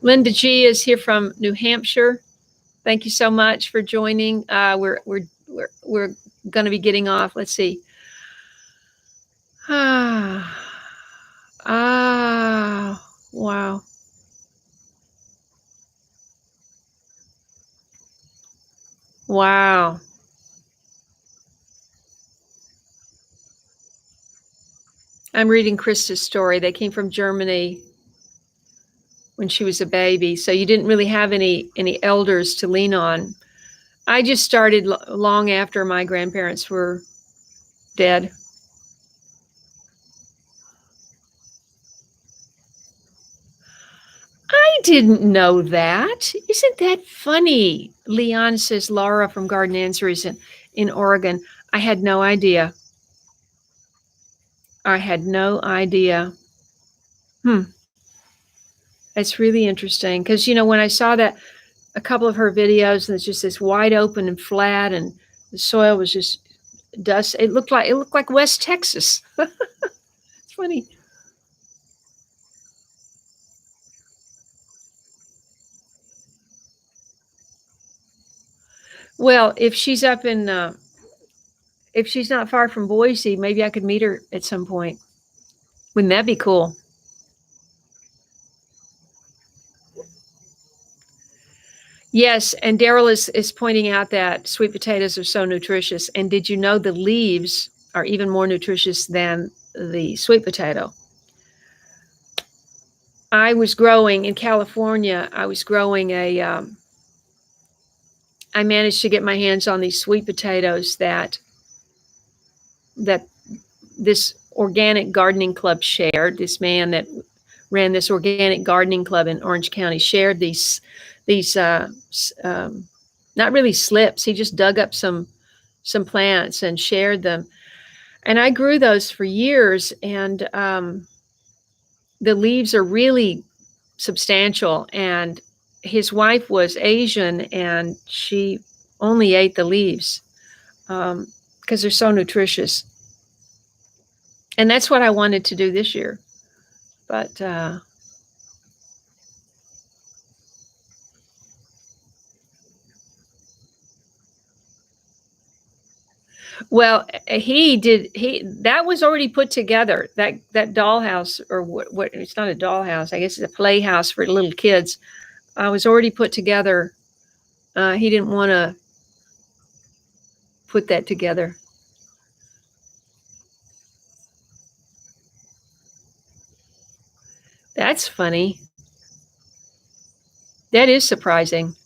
Linda G is here from New Hampshire. Thank you so much for joining. We're going to be getting off. Let's see. Wow. Wow. I'm reading Krista's story. They came from Germany when she was a baby, so you didn't really have any elders to lean on. I just started long after my grandparents were dead. I didn't know that. Isn't that funny? Leon says Laura from Garden Answers in Oregon. I had no idea. It's really interesting because, when I saw that a couple of her videos and it's just this wide open and flat and the soil was just dust. It looked like West Texas. It's funny. Well, if she's up in, if she's not far from Boise, maybe I could meet her at some point. Wouldn't that be cool? Yes, and Daryl is pointing out that sweet potatoes are so nutritious. And did you know the leaves are even more nutritious than the sweet potato? I was growing in California. I was growing I managed to get my hands on these sweet potatoes that this organic gardening club shared. This man that ran this organic gardening club in Orange County shared these not really slips. He just dug up some plants and shared them. And I grew those for years, and the leaves are really substantial. And his wife was Asian, and she only ate the leaves because they're so nutritious. And that's what I wanted to do this year. But well, that was already put together. That dollhouse, or what it's not a dollhouse, I guess it's a playhouse for little kids, was already put together. He didn't want to put that together. That's funny. That is surprising.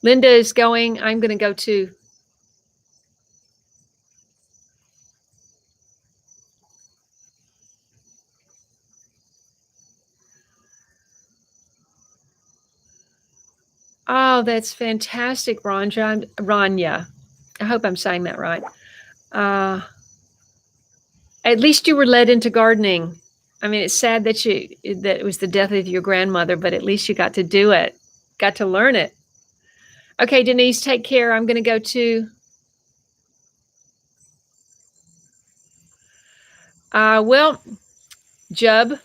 Linda is going. I'm going to go too. Oh, that's fantastic, Rania. I hope I'm saying that right. At least you were led into gardening. I mean, it's sad that it was the death of your grandmother, but at least you got to do it, got to learn it. Okay, Denise, take care. I'm going to go too. Well, Jub,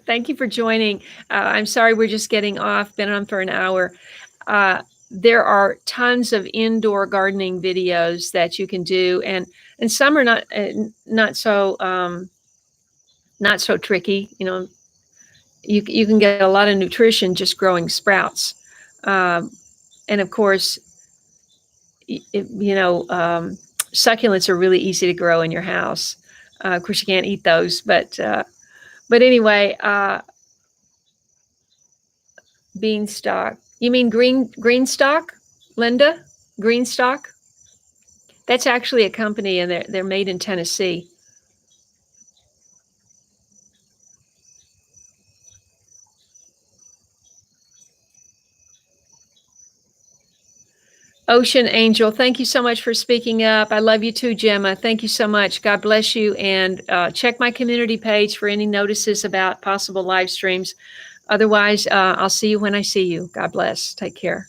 thank you for joining. I'm sorry we're just getting off. Been on for an hour. There are tons of indoor gardening videos that you can do, and some are not so tricky. You can get a lot of nutrition just growing sprouts, and of course, succulents are really easy to grow in your house. Of course, you can't eat those, but anyway, beanstalk. You mean greenstock, Linda? Greenstock? That's actually a company, and they're made in Tennessee. Ocean Angel, thank you so much for speaking up. I love you too, Gemma. Thank you so much. God bless you. And check my community page for any notices about possible live streams. Otherwise, I'll see you when I see you. God bless. Take care.